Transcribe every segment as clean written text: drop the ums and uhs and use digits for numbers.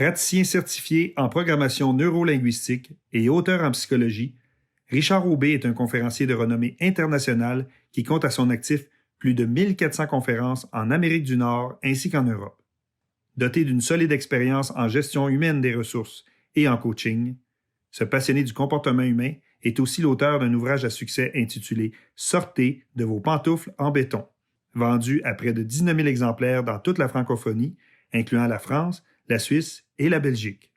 Praticien certifié en programmation neurolinguistique et auteur en psychologie, Richard Aubé est un conférencier de renommée internationale qui compte à son actif plus de 1400 conférences en Amérique du Nord ainsi qu'en Europe. Doté d'une solide expérience en gestion humaine des ressources et en coaching, ce passionné du comportement humain est aussi l'auteur d'un ouvrage à succès intitulé « Sortez de vos pantoufles en béton », vendu à près de 19 000 exemplaires dans toute la francophonie, incluant la France, la Suisse et la Belgique.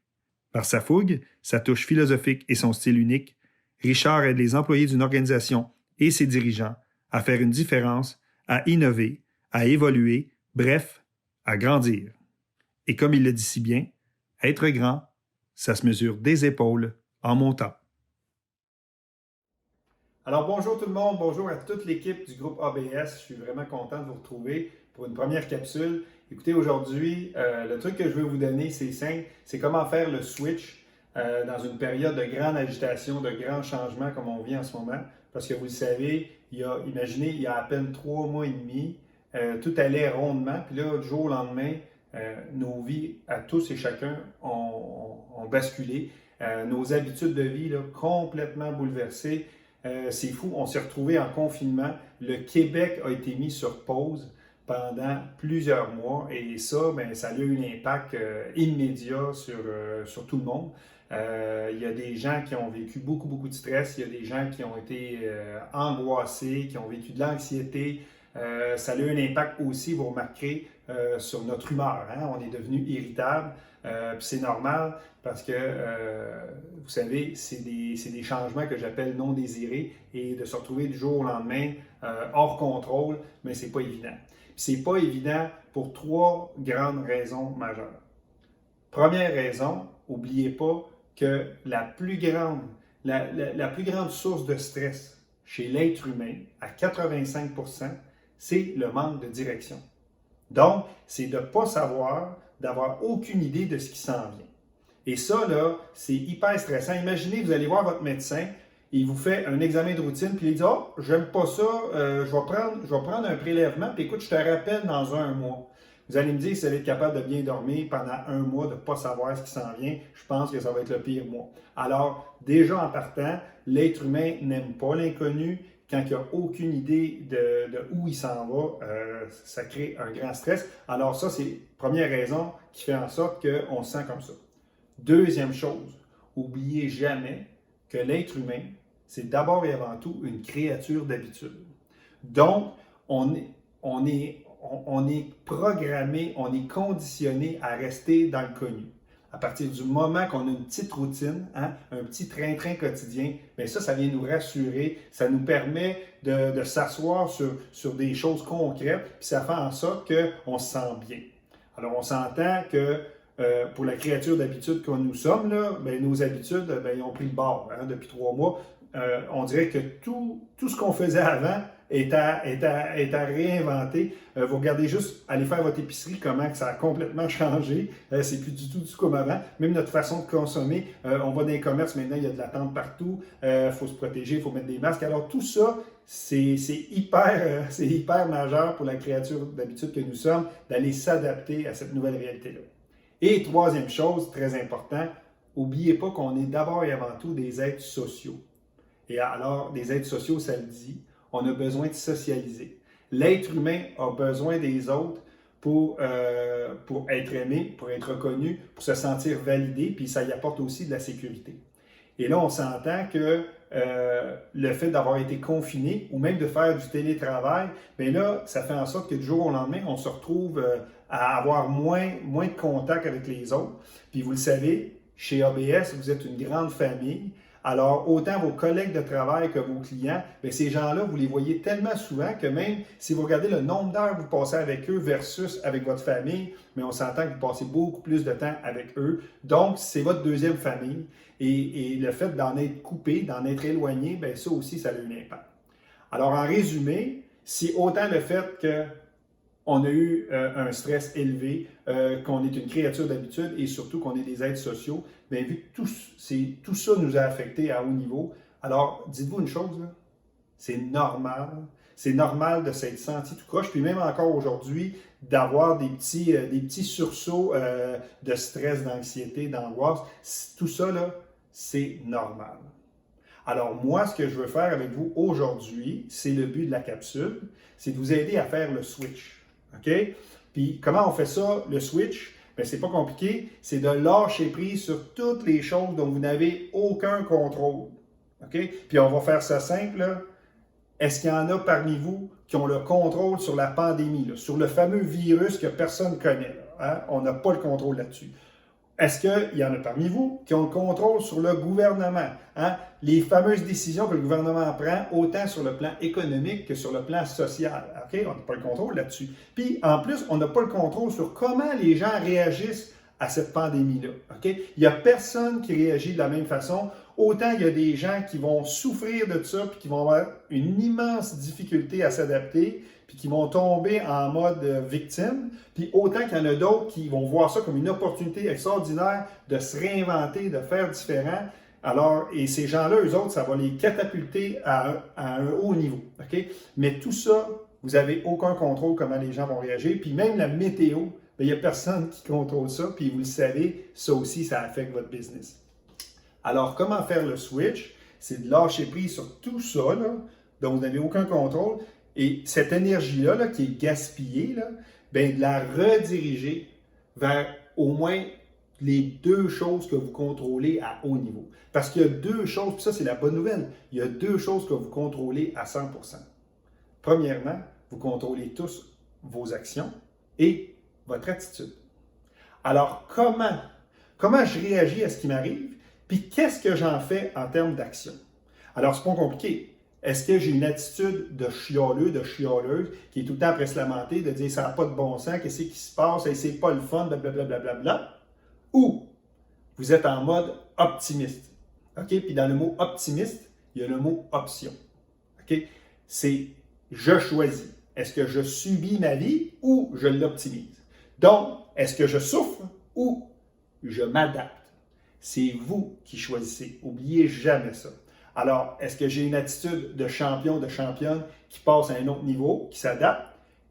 Par sa fougue, sa touche philosophique et son style unique, Richard aide les employés d'une organisation et ses dirigeants à faire une différence, à innover, à évoluer, bref, à grandir. Et comme il le dit si bien, être grand, ça se mesure des épaules en montant. Alors bonjour tout le monde, bonjour à toute l'équipe du groupe ABS. Je suis vraiment content de vous retrouver pour une première capsule. Écoutez, aujourd'hui, le truc que je veux vous donner, c'est simple, c'est comment faire le switch dans une période de grande agitation, de grands changements comme on vit en ce moment. Parce que vous le savez, imaginez, il y a à peine 3 mois et demi, tout allait rondement, puis là, du jour au lendemain, nos vies à tous et chacun ont basculé. Nos habitudes de vie là, complètement bouleversées. C'est fou, on s'est retrouvé en confinement. Le Québec a été mis sur pause pendant plusieurs mois et ça, ça a eu un impact immédiat sur tout le monde. Il y a des gens qui ont vécu beaucoup de stress, il y a des gens qui ont été angoissés, qui ont vécu de l'anxiété. Ça a eu un impact aussi, vous remarquerez, sur notre humeur. Hein? On est devenu irritable. C'est normal parce que, vous savez, c'est des changements que j'appelle non désirés et de se retrouver du jour au lendemain hors contrôle, mais c'est pas évident. C'est pas évident pour 3 grandes raisons majeures. Première raison, n'oubliez pas que la plus grande source de stress chez l'être humain, à 85%, c'est le manque de direction. Donc, c'est de ne pas savoir, d'avoir aucune idée de ce qui s'en vient. Et ça, là, c'est hyper stressant. Imaginez, vous allez voir votre médecin, il vous fait un examen de routine, puis il dit « Oh, j'aime pas ça, je vais prendre un prélèvement, puis écoute, je te rappelle dans 1 mois. » Vous allez me dire que vous allez être capable de bien dormir pendant 1 mois, de ne pas savoir ce qui s'en vient. Je pense que ça va être le pire mois. Alors, déjà en partant, l'être humain n'aime pas l'inconnu. Quand il n'y a aucune idée de où il s'en va, ça crée un grand stress. Alors ça, c'est la première raison qui fait en sorte qu'on se sent comme ça. Deuxième chose, n'oubliez jamais que l'être humain, c'est d'abord et avant tout une créature d'habitude. Donc, on est programmé, on est conditionné à rester dans le connu. À partir du moment qu'on a une petite routine, hein, un petit train-train quotidien, bien ça vient nous rassurer, ça nous permet de s'asseoir sur des choses concrètes, puis ça fait en sorte qu'on se sent bien. Alors, on s'entend que pour la créature d'habitude que nous sommes, là, bien, nos habitudes ils ont pris le bord hein, depuis 3 mois. On dirait que tout ce qu'on faisait avant est à réinventer. Vous regardez juste, aller faire votre épicerie, comment que ça a complètement changé. C'est plus du tout comme avant. Même notre façon de consommer, on va dans les commerces, maintenant il y a de l'attente partout. Faut se protéger, il faut mettre des masques. Alors tout ça, c'est hyper majeur pour la créature d'habitude que nous sommes, d'aller s'adapter à cette nouvelle réalité-là. Et troisième chose, très important, n'oubliez pas qu'on est d'abord et avant tout des êtres sociaux. Et alors, des êtres sociaux, ça le dit, on a besoin de socialiser. L'être humain a besoin des autres pour être aimé, pour être reconnu, pour se sentir validé, puis ça y apporte aussi de la sécurité. Et là, on s'entend que le fait d'avoir été confiné ou même de faire du télétravail, bien là, ça fait en sorte que du jour au lendemain, on se retrouve à avoir moins de contact avec les autres. Puis vous le savez, chez ABS, vous êtes une grande famille. Alors, autant vos collègues de travail que vos clients, bien, ces gens-là, vous les voyez tellement souvent que même si vous regardez le nombre d'heures que vous passez avec eux versus avec votre famille, mais on s'entend que vous passez beaucoup plus de temps avec eux. Donc, c'est votre deuxième famille. Et le fait d'en être coupé, d'en être éloigné, bien, ça aussi, ça a un impact. Alors, en résumé, si autant le fait qu'on a eu un stress élevé, qu'on est une créature d'habitude et surtout qu'on est des êtres sociaux, bien, vu que tout ça nous a affectés à haut niveau, alors dites-vous une chose, là, c'est normal, C'est normal de s'être senti tout croche, puis même encore aujourd'hui, d'avoir des petits sursauts de stress, d'anxiété, d'angoisse. Tout ça, là, c'est normal. Alors moi, ce que je veux faire avec vous aujourd'hui, c'est le but de la capsule, c'est de vous aider à faire le switch. OK? Puis comment on fait ça, le switch? Bien, c'est pas compliqué, c'est de lâcher prise sur toutes les choses dont vous n'avez aucun contrôle. OK? Puis on va faire ça simple, là. Est-ce qu'il y en a parmi vous qui ont le contrôle sur la pandémie, là, sur le fameux virus que personne ne connaît? Là, hein? On n'a pas le contrôle là-dessus. Est-ce qu'il y en a parmi vous qui ont le contrôle sur le gouvernement? Hein? Les fameuses décisions que le gouvernement prend, autant sur le plan économique que sur le plan social. OK? On n'a pas le contrôle là-dessus. Puis, en plus, on n'a pas le contrôle sur comment les gens réagissent à cette pandémie-là. OK? Il n'y a personne qui réagit de la même façon. Autant il y a des gens qui vont souffrir de ça, puis qui vont avoir une immense difficulté à s'adapter, puis qui vont tomber en mode victime, puis autant qu'il y en a d'autres qui vont voir ça comme une opportunité extraordinaire de se réinventer, de faire différent. Alors, et ces gens-là, eux autres, ça va les catapulter à un haut niveau. OK? Mais tout ça, vous n'avez aucun contrôle comment les gens vont réagir. Puis même la météo, il n'y a personne qui contrôle ça. Puis vous le savez, ça aussi, ça affecte votre business. Alors, comment faire le switch? C'est de lâcher prise sur tout ça, là, dont vous n'avez aucun contrôle. Et cette énergie-là, là, qui est gaspillée, là, bien, de la rediriger vers au moins les deux choses que vous contrôlez à haut niveau. Parce qu'il y a deux choses, puis ça, c'est la bonne nouvelle, il y a deux choses que vous contrôlez à 100%. Premièrement, vous contrôlez tous vos actions et votre attitude. Alors, comment je réagis à ce qui m'arrive? Puis qu'est-ce que j'en fais en termes d'action? Alors, c'est pas compliqué. Est-ce que j'ai une attitude de chialeux, de chialeuse, qui est tout le temps après se lamenter, de dire ça n'a pas de bon sens, qu'est-ce qui se passe, et c'est pas le fun, blablabla, ou vous êtes en mode optimiste. OK? Puis dans le mot optimiste, il y a le mot option. OK? C'est je choisis. Est-ce que je subis ma vie ou je l'optimise? Donc, est-ce que je souffre ou je m'adapte? C'est vous qui choisissez. N'oubliez jamais ça. Alors, est-ce que j'ai une attitude de champion, de championne qui passe à un autre niveau, qui s'adapte?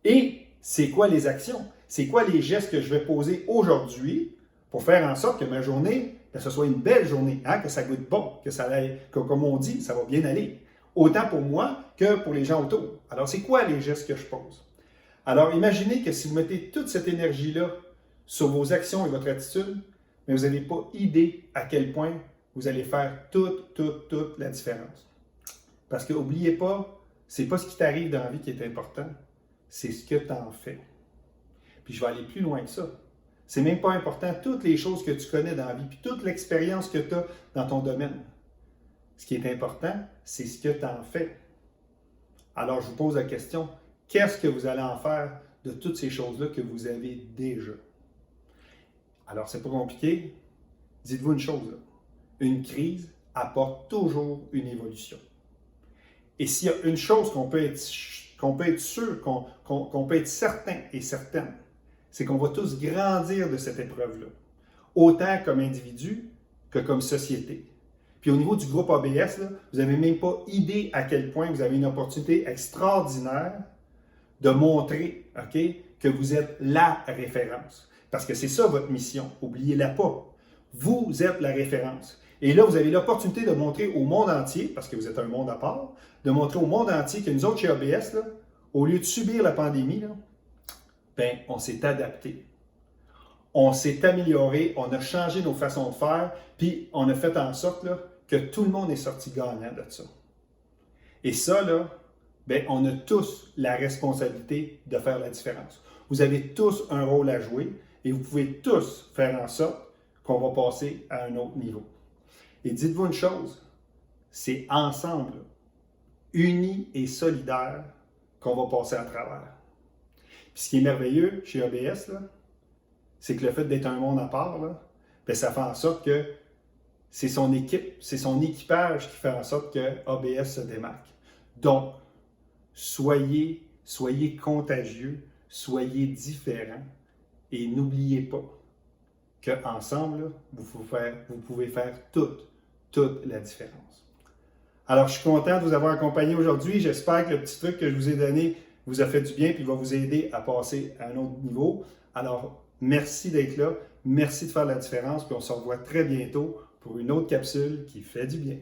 Et c'est quoi les actions? C'est quoi les gestes que je vais poser aujourd'hui pour faire en sorte que ma journée, que ce soit une belle journée, hein, que ça goûte bon, que comme on dit, ça va bien aller. Autant pour moi que pour les gens autour. Alors, c'est quoi les gestes que je pose? Alors, imaginez que si vous mettez toute cette énergie-là sur vos actions et votre attitude, mais vous n'avez pas idée à quel point vous allez faire toute la différence. Parce que n'oubliez pas, c'est pas ce qui t'arrive dans la vie qui est important, c'est ce que tu en fais. Puis je vais aller plus loin que ça. C'est même pas important toutes les choses que tu connais dans la vie, puis toute l'expérience que tu as dans ton domaine. Ce qui est important, c'est ce que tu en fais. Alors je vous pose la question, qu'est-ce que vous allez en faire de toutes ces choses-là que vous avez déjà? Alors, c'est pas compliqué. Dites-vous une chose, là. Une crise apporte toujours une évolution. Et s'il y a une chose qu'on peut être sûr, qu'on peut être certain et certaine, c'est qu'on va tous grandir de cette épreuve-là, autant comme individu que comme société. Puis au niveau du groupe ABS, là, vous n'avez même pas idée à quel point vous avez une opportunité extraordinaire de montrer, OK, que vous êtes la référence. Parce que c'est ça votre mission, n'oubliez-la pas. Vous êtes la référence. Et là, vous avez l'opportunité de montrer au monde entier, parce que vous êtes un monde à part, de montrer au monde entier que nous autres chez ABS, là, au lieu de subir la pandémie, là, ben, on s'est adapté. On s'est amélioré, on a changé nos façons de faire, puis on a fait en sorte là, que tout le monde est sorti gagnant de ça. Et ça, là, ben, on a tous la responsabilité de faire la différence. Vous avez tous un rôle à jouer et vous pouvez tous faire en sorte qu'on va passer à un autre niveau. Et dites-vous une chose, c'est ensemble, unis et solidaires, qu'on va passer à travers. Puis ce qui est merveilleux chez ABS, là, c'est que le fait d'être un monde à part, là, bien, ça fait en sorte que c'est son équipe, c'est son équipage qui fait en sorte que ABS se démarque. Donc, soyez contagieux, soyez différents et n'oubliez pas qu'ensemble, vous pouvez faire toute la différence. Alors, je suis content de vous avoir accompagné aujourd'hui. J'espère que le petit truc que je vous ai donné vous a fait du bien et va vous aider à passer à un autre niveau. Alors, merci d'être là. Merci de faire la différence. Puis on se revoit très bientôt pour une autre capsule qui fait du bien.